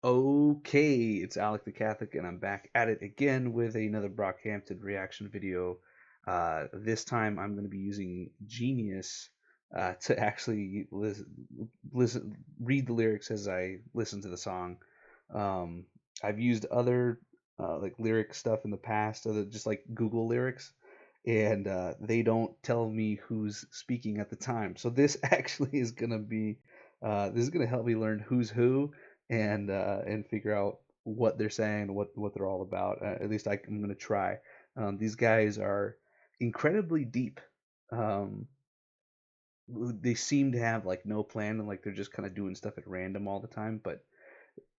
Okay, it's Alec the Catholic, and I'm back at it again with another Brockhampton reaction video. This time I'm going to be using Genius to actually read the lyrics as I listen to the song. Um, I've used other like lyric stuff in the past, other just like Google lyrics, and they don't tell me who's speaking at the time. So this actually is going to be this is going to help me learn who's who and figure out what they're saying, what they're all about. At least I'm going to try. These guys are incredibly deep. Um, they seem to have like no plan and like they're just kind of doing stuff at random all the time. But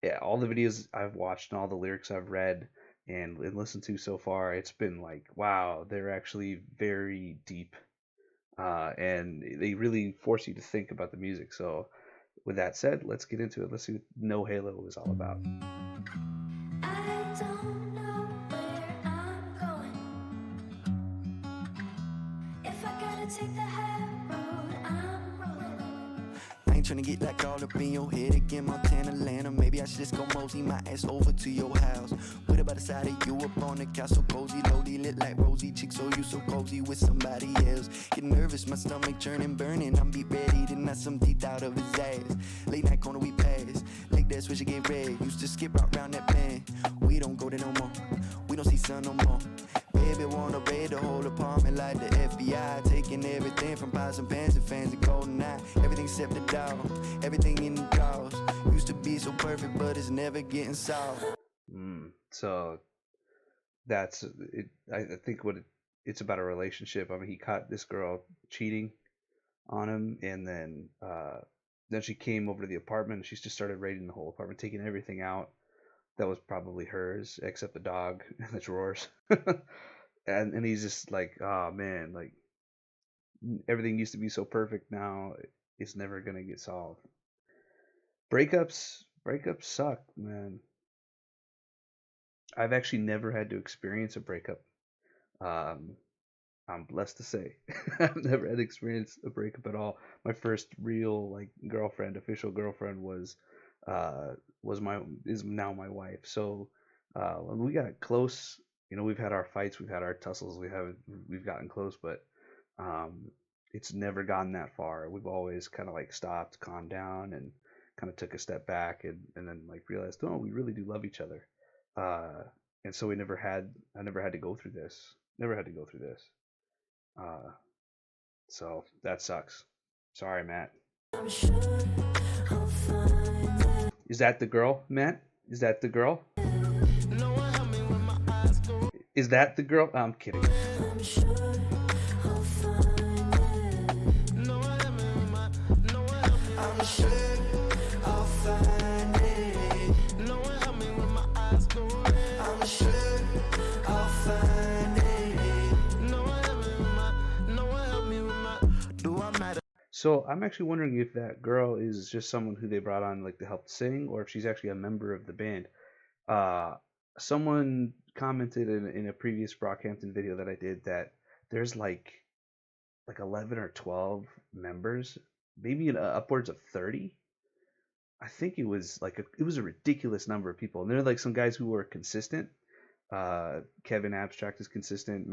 yeah, all the videos I've watched and all the lyrics I've read and listened to so far, it's been like, wow, they're actually very deep. And they really force you to think about the music. So, with that said, let's get into it. Let's see what No Halo is all about. I don't know where I'm going. If I gotta take the high road, I'm rolling. I ain't tryna get like all up in your head again, Montana, Atlanta. Maybe I should just go mosey my ass over to your house. What about the side of you up on the couch, so cozy, lowly, lit like rosy chicks, so you so cozy with somebody else. Getting nervous, my stomach churning, burning. I'm beat ready to knock some teeth out of his ass. Late night corner we pass, like that switch get red. Used to skip out round that bend. We don't go there no more. We don't see sun no more. Baby wanna raid the whole apartment like the FBI, taking everything from pots and pans and fans and golden eye. Everything except the dog, everything in the drawers. Used to be so perfect, but it's never getting solved. So that's it. I think it's about a relationship. I mean, he caught this girl cheating on him, and then she came over to the apartment. And she just started raiding the whole apartment, taking everything out that was probably hers, except the dog and the drawers. And he's just like, oh man, like everything used to be so perfect. Now it's never gonna get solved. Breakups suck, man. I've actually never had to experience a breakup. Um, I'm blessed to say I've never had to experience a breakup at all. My first real like girlfriend, official girlfriend, uh, was my is now my wife. So when we got close, we've had our fights, we've had our tussles, we've gotten close, but um, it's never gotten that far. We've always kind of like stopped, calmed down, and kind of took a step back, and then like realized, oh, we really do love each other. Uh, and so I never had to go through this. Never had to go through this. Uh, so that sucks. Sorry, Matt. I'm sure I'll find it. Is that the girl, Matt? Is that the girl? No one help me when my eyes go. Is that the girl? I'm kidding. I'm sure I'll find it. No one help me when my, no one help me. I'm sure I'll find it. No one help me when my eyes go red. I'm sure I'll find it. No one help me with my, no one help me with my. Do I matter? So I'm actually wondering if that girl is just someone who they brought on like to help sing, or if she's actually a member of the band. Uh, Someone commented in a previous Brockhampton video that I did that there's like 11 or 12 members, maybe upwards of 30. I think it was a ridiculous number of people, and there are like some guys who were consistent. Kevin Abstract is consistent.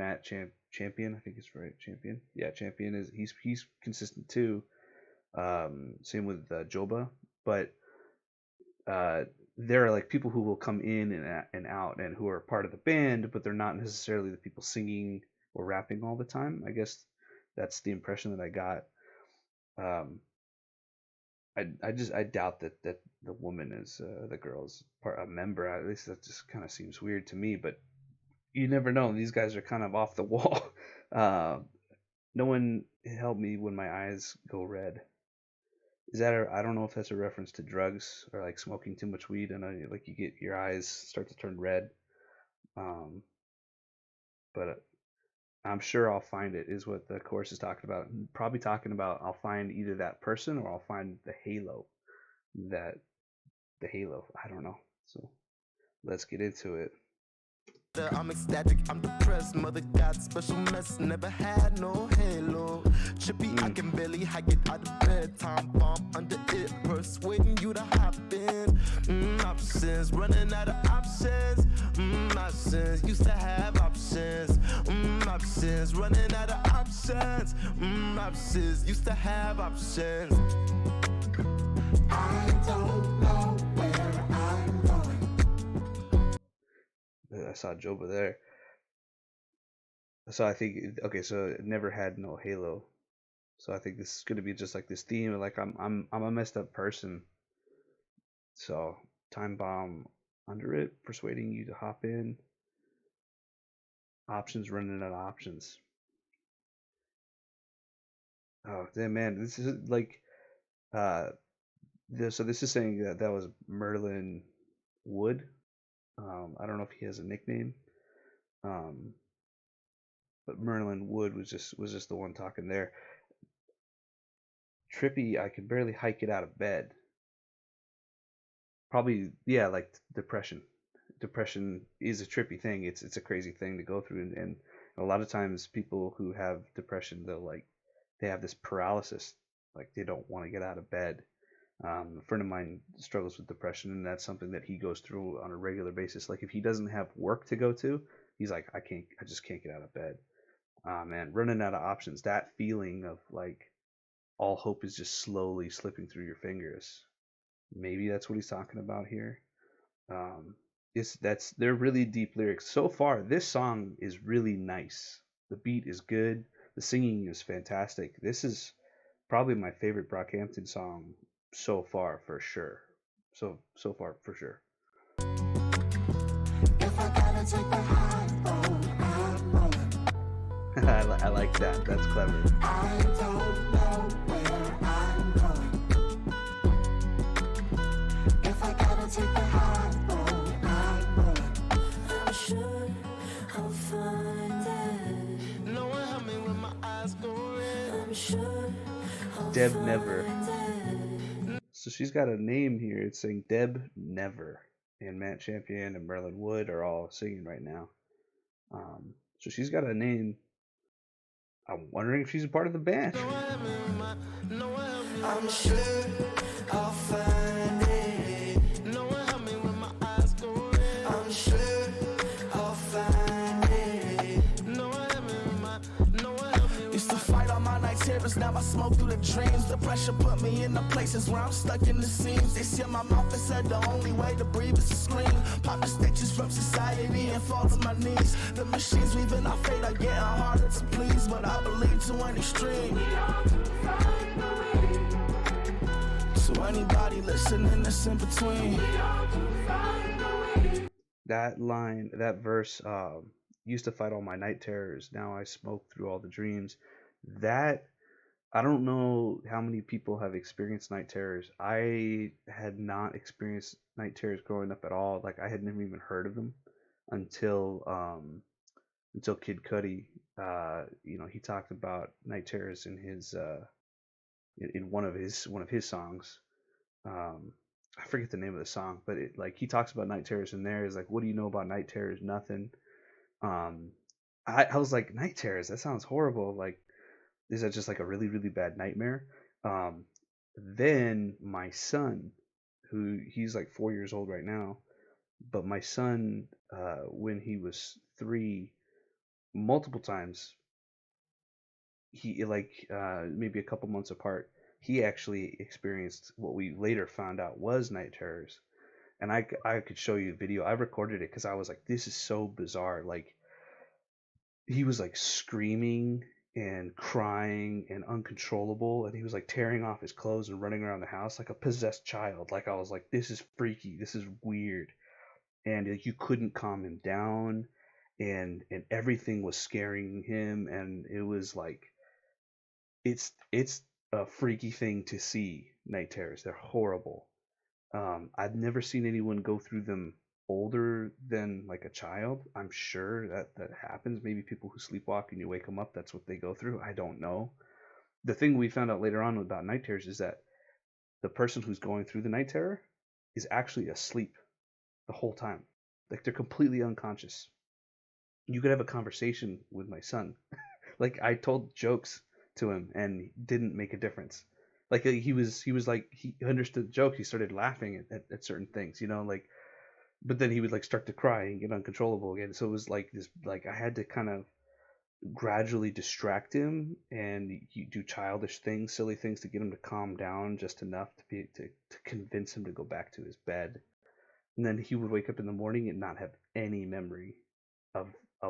Champion, I think it's right. Champion, yeah, Champion is he's consistent too. Same with Joba, but uh, there are like people who will come in and out and who are part of the band, but they're not necessarily the people singing or rapping all the time. I guess that's the impression that I got. Um, I doubt that the woman is the girl's part a member. At least that just kind of seems weird to me. But you never know. These guys are kind of off the wall. Uh, no one helped me when my eyes go red. Is that I don't know if that's a reference to drugs or like smoking too much weed. I know like you get your eyes start to turn red. Um, but I'm sure I'll find it is what the course is talking about. Probably talking about I'll find either that person or I'll find that the halo. I don't know. So let's get into it. I'm ecstatic, I'm depressed. Mother got special mess, never had no halo. Trippy, I can barely hike it out of bed. Time bomb under it, persuading you to hop in. Options, running out of options. Options, used to have options. Options, running out of options. Options, used to have options. I don't know where I'm going. I saw Joba there. So I think okay, so it never had no Halo. So I think this is gonna be just like this theme of like I'm a messed up person. So time bomb under it, persuading you to hop in. Options, running out of options. Oh damn man, this is like uh so this is saying that that was Merlin Wood. I don't know if he has a nickname. Um, but Merlin Wood was just the one talking there. Trippy, I could barely hike it out of bed. Probably yeah, like depression. Depression is a trippy thing. It's a crazy thing to go through, and a lot of times people who have depression, they have this paralysis, like they don't want to get out of bed. A friend of mine struggles with depression, and that's something that he goes through on a regular basis. Like if he doesn't have work to go to, he's like, I just can't get out of bed. Man, running out of options. That feeling of like all hope is just slowly slipping through your fingers. Maybe that's what he's talking about here. Um, they're really deep lyrics. So far, this song is really nice. The beat is good. The singing is fantastic. This is probably my favorite Brockhampton song so far for sure. So far for sure. If I gotta take the high road, I'm rolling. I like that. That's clever. I don't know where I'm going. If I gotta take the high road, I'm rolling. I'm sure I'll find it. No one help me when my eyes go red. I'm sure I'll Deb find Never. it. So she's got a name here. It's saying Deb Never. And Matt Champion and Merlin Wood are all singing right now. So she's got a name. I'm wondering if she's a part of the band. I'm sure I'll find it. No one help me when my eyes go red. I'm sure I'll find it. No one help me when no one help me. Used to fight all my night terrors, now I smoke through the dreams. The pressure put me in the places where I'm stuck in the seams. They seal my mouth and said the only way to breathe is to scream. Pop the stitches from society and fall to my knees. The machines weaving our fate are getting harder to please, but I believe to an extreme. So anybody listening that's in between. That line, that verse, used to fight all my night terrors. Now I smoke through all the dreams. That I don't know how many people have experienced night terrors. I had not experienced night terrors growing up at all. Like I had never even heard of them until Kid Cudi. He talked about night terrors in his in one of his songs. I forget the name of the song, but he talks about night terrors in there. Is like, what do you know about night terrors? Nothing. Um, I was like, night terrors. That sounds horrible. Like, is that just like a really really bad nightmare? Then my son, who he's like 4 years old right now, but my son, when he was 3, multiple times, maybe a couple months apart, he actually experienced what we later found out was night terrors. And I could show you a video. I recorded it because I was like, this is so bizarre. Like he was like screaming and crying and uncontrollable, and he was like tearing off his clothes and running around the house like a possessed child. Like I was like, this is freaky. This is weird. And you couldn't calm him down, and everything was scaring him, and it was like it's a freaky thing to see night terrors. They're horrible. I've never seen anyone go through them older than like a child. I'm sure that happens. Maybe people who sleepwalk and you wake them up, that's what they go through. I don't know. The thing we found out later on about night terrors is that the person who's going through the night terror is actually asleep the whole time. Like they're completely unconscious. you could have a conversation with my son. Like I told jokes to him and didn't make a difference. Like he was like he understood jokes. He started laughing at certain things, like. But then he would like start to cry and get uncontrollable again. So it was like this. Like I had to kind of gradually distract him and you do childish things, silly things to get him to calm down just enough to convince him to go back to his bed. And then he would wake up in the morning and not have any memory of I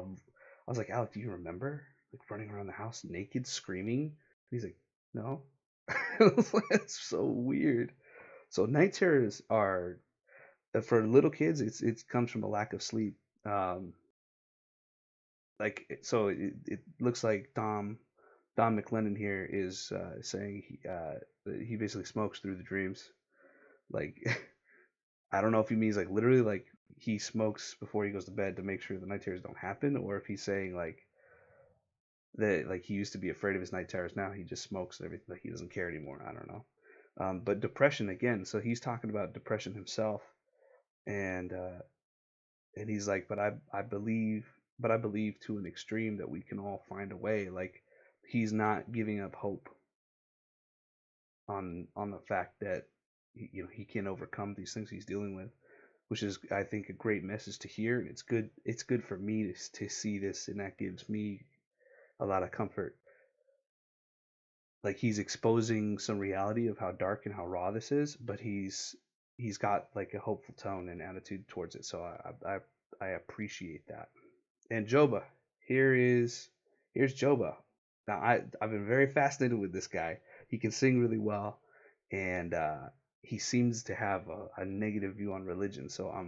was like, Alec, do you remember like running around the house naked screaming? And he's like, no. I was like, that's so weird. So night terrors are for little kids. It comes from a lack of sleep. Um, so it looks like Don McLennan here is saying he basically smokes through the dreams. Like I don't know if he means like literally like he smokes before he goes to bed to make sure the night terrors don't happen, or if he's saying like that like he used to be afraid of his night terrors, now he just smokes and everything, like he doesn't care anymore. I don't know. But depression again. So he's talking about depression himself, and he's like, but I believe to an extreme that we can all find a way. Like he's not giving up hope on the fact that he can overcome these things he's dealing with, which is I think a great message to hear. And it's good for me to see this, and that gives me a lot of comfort. Like he's exposing some reality of how dark and how raw this is, but he's got like a hopeful tone and attitude towards it. So I appreciate that. And Joba, here's Joba. Now I've been very fascinated with this guy. He can sing really well, and he seems to have a negative view on religion. So I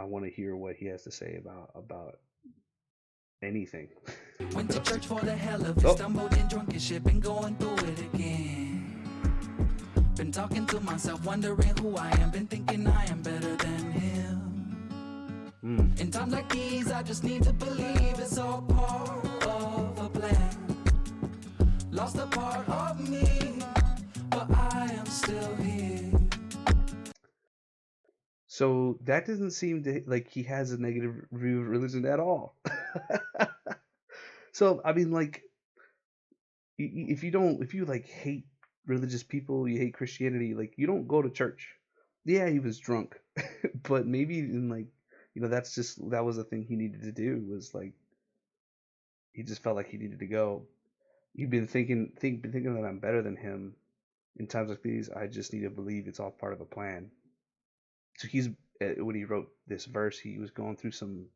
want to hear what he has to say about anything. Went to church for the hell of it, Oh, stumbled in drunken shit, been going through it again. Been talking to myself, wondering who I am, been thinking I am better than him. In times like these, I just need to believe it's all part of a plan. Lost a part of me, but I am still here. so that doesn't seem to like he has a negative view of religion at all. So I mean, like, if you like hate religious people, you hate Christianity, like you don't go to church. Yeah, he was drunk, but maybe in like, that was the thing he needed to do, was like he just felt like he needed to go. You've been thinking that I'm better than him in times like these. I just need to believe it's all part of a plan. So he's when he wrote this verse, he was going through some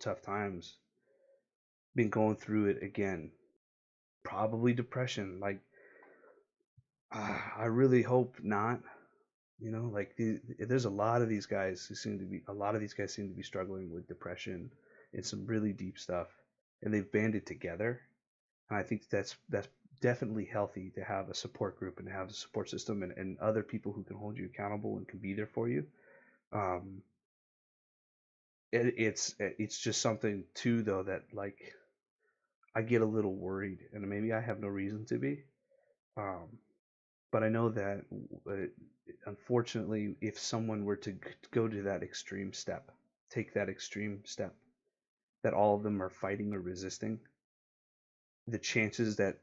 tough times, been going through it again, probably depression. Like I really hope not. Like there's a lot of these guys seem to be struggling with depression and some really deep stuff, and they've banded together. And I think that's definitely healthy to have a support group and to have a support system and other people who can hold you accountable and can be there for you. Um, it's just something too though that like I get a little worried, and maybe I have no reason to be. Um, but I know that unfortunately, if someone were to go to that extreme step, take that extreme step, that all of them are fighting or resisting, the chances that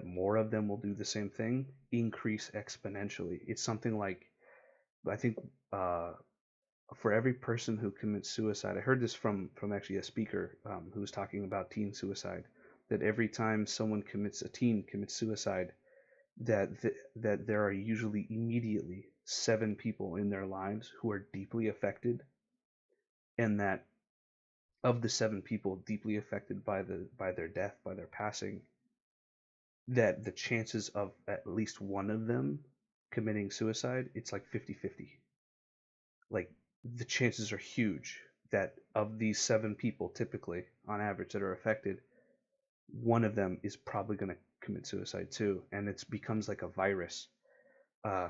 more of them will do the same thing increase exponentially. It's something like, I think, for every person who commits suicide, I heard this from actually a speaker who was talking about teen suicide. That every time a teen commits suicide, that there are usually immediately 7 people in their lives who are deeply affected, and that of the 7 people deeply affected by their death, by their passing, that the chances of at least one of them committing suicide, it's like 50-50. Like the chances are huge that of these 7 people, typically on average, that are affected, one of them is probably going to commit suicide too, and it becomes like a virus.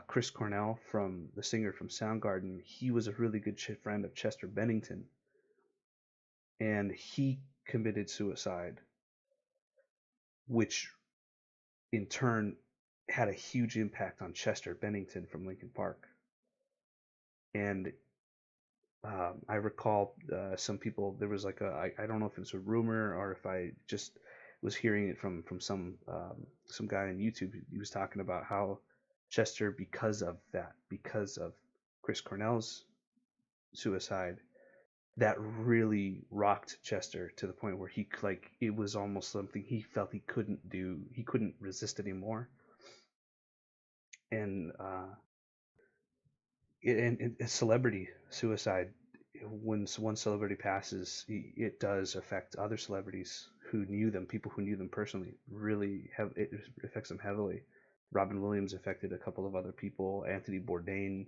Chris Cornell, from the singer from Soundgarden, he was a really good friend of Chester Bennington, and he committed suicide, which in turn had a huge impact on Chester Bennington from Linkin Park. And I recall some people. There was like I don't know if it's a rumor or if I just was hearing it from some guy on YouTube. He was talking about how Chester, because of that, because of Chris Cornell's suicide, that really rocked Chester to the point where he like it was almost something he felt he couldn't do. He couldn't resist anymore, and celebrity suicide, when one celebrity passes, it does affect other celebrities who knew them, people who knew them personally. Really have it affects them heavily. Robin Williams affected a couple of other people. Anthony Bourdain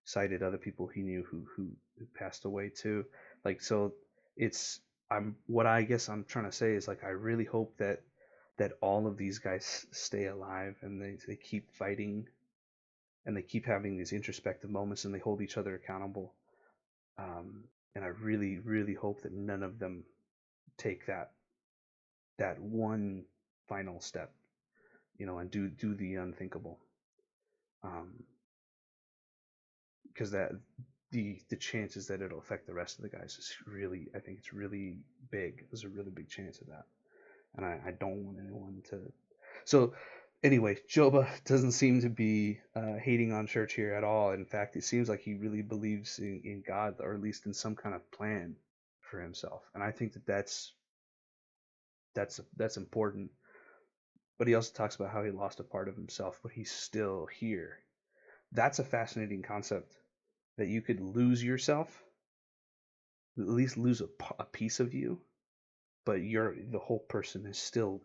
cited other people he knew who passed away too. Like so, it's I'm what I guess I'm trying to say is like I really hope that all of these guys stay alive and they keep fighting and they keep having these introspective moments and they hold each other accountable. And I really, really hope that none of them take that one final step, and do the unthinkable. Because the chances that it'll affect the rest of the guys is really, I think it's really big. There's a really big chance of that, and I don't want anyone to. So anyway, Joba doesn't seem to be hating on church here at all. In fact, it seems like he really believes in God, or at least in some kind of plan for himself. And I think that's important. But he also talks about how he lost a part of himself, but he's still here. That's a fascinating concept, that you could lose yourself, at least lose a piece of you, but the whole person is still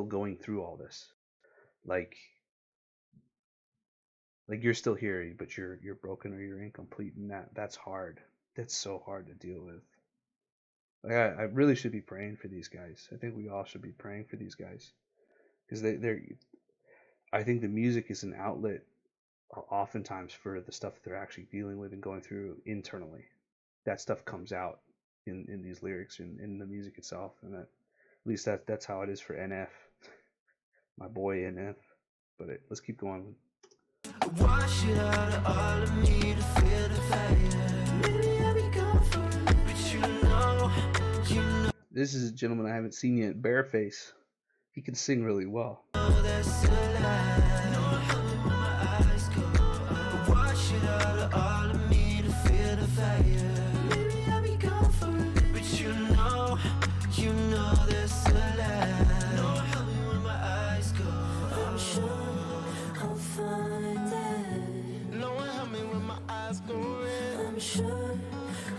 going through all this. Like you're still here, but you're broken or you're incomplete, and that's hard. That's so hard to deal with. Like I really should be praying for these guys. I think we all should be praying for these guys because they're. I think the music is an outlet, oftentimes, for the stuff they're actually dealing with and going through internally. That stuff comes out in these lyrics and in the music itself, and at least that's how it is for NF, my boy NF. But let's keep going. Wash it out of all of me to feel the fire. Maybe I'll be gone for a minute, but you know This is a gentleman I haven't seen yet, Bareface. He can sing really well. that's a lie. No, help me when my eyes go. Wash it out of all of me to feel the fire. Maybe I'll be gone for a minute, but you know that's a lie. No, help me when my eyes go. I'm sure I'll find it. No one help me when my eyes go red. I'm sure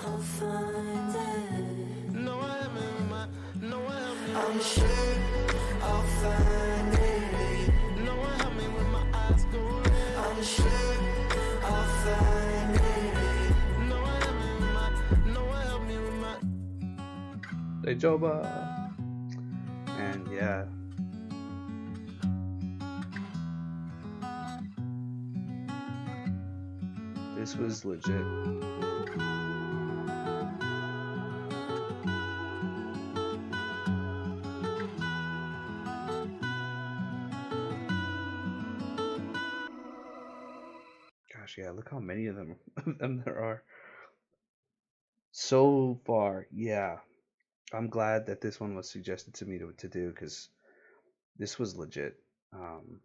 I'll find it. No one help me when no one help me. I'm sure I'll find it. No one help me when my eyes go red. I'm sure I'll find it. No one help me with no one help me with Hey Joba. And yeah. This was legit. Gosh, yeah, look how many of them there are. So far, yeah. I'm glad that this one was suggested to me to do because this was legit. Um,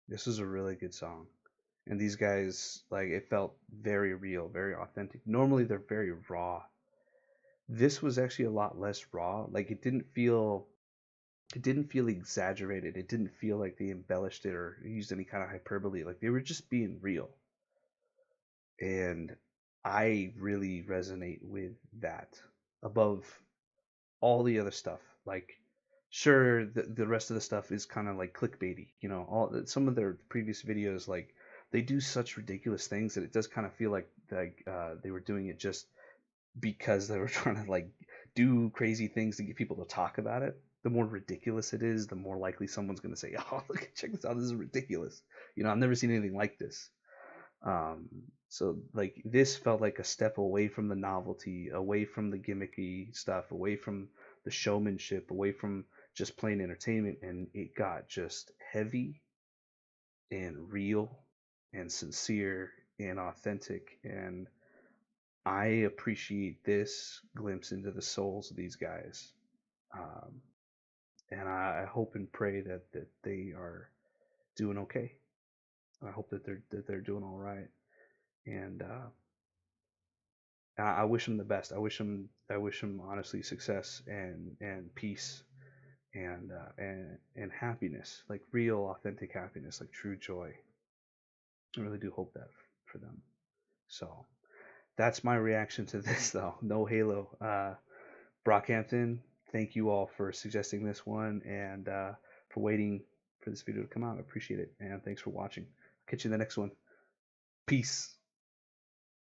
this was a really good song. And these guys, like, it felt very real, very authentic. Normally they're very raw. This was actually a lot less raw. Like it didn't feel exaggerated. It didn't feel like they embellished it or used any kind of hyperbole. Like they were just being real. And I really resonate with that above all the other stuff. Like, sure, the rest of the stuff is kind of like clickbaity. Some of their previous videos, like they do such ridiculous things that it does kind of feel like they were doing it just because they were trying to like do crazy things to get people to talk about it. The more ridiculous it is, the more likely someone's going to say, "Oh, look, check this out! This is ridiculous." I've never seen anything like this. Um, so like this felt like a step away from the novelty, away from the gimmicky stuff, away from the showmanship, away from just plain entertainment, and it got just heavy and real and sincere and authentic, and I appreciate this glimpse into the souls of these guys, um, and I hope and pray that they are doing okay. I hope that they're doing all right, and I wish them the best. I wish them honestly success and peace and happiness, like real authentic happiness, like true joy. I really do hope that for them. So that's my reaction to this, though. No Halo. Brockhampton, thank you all for suggesting this one and for waiting for this video to come out. I appreciate it, and thanks for watching. Catch you in the next one. Peace.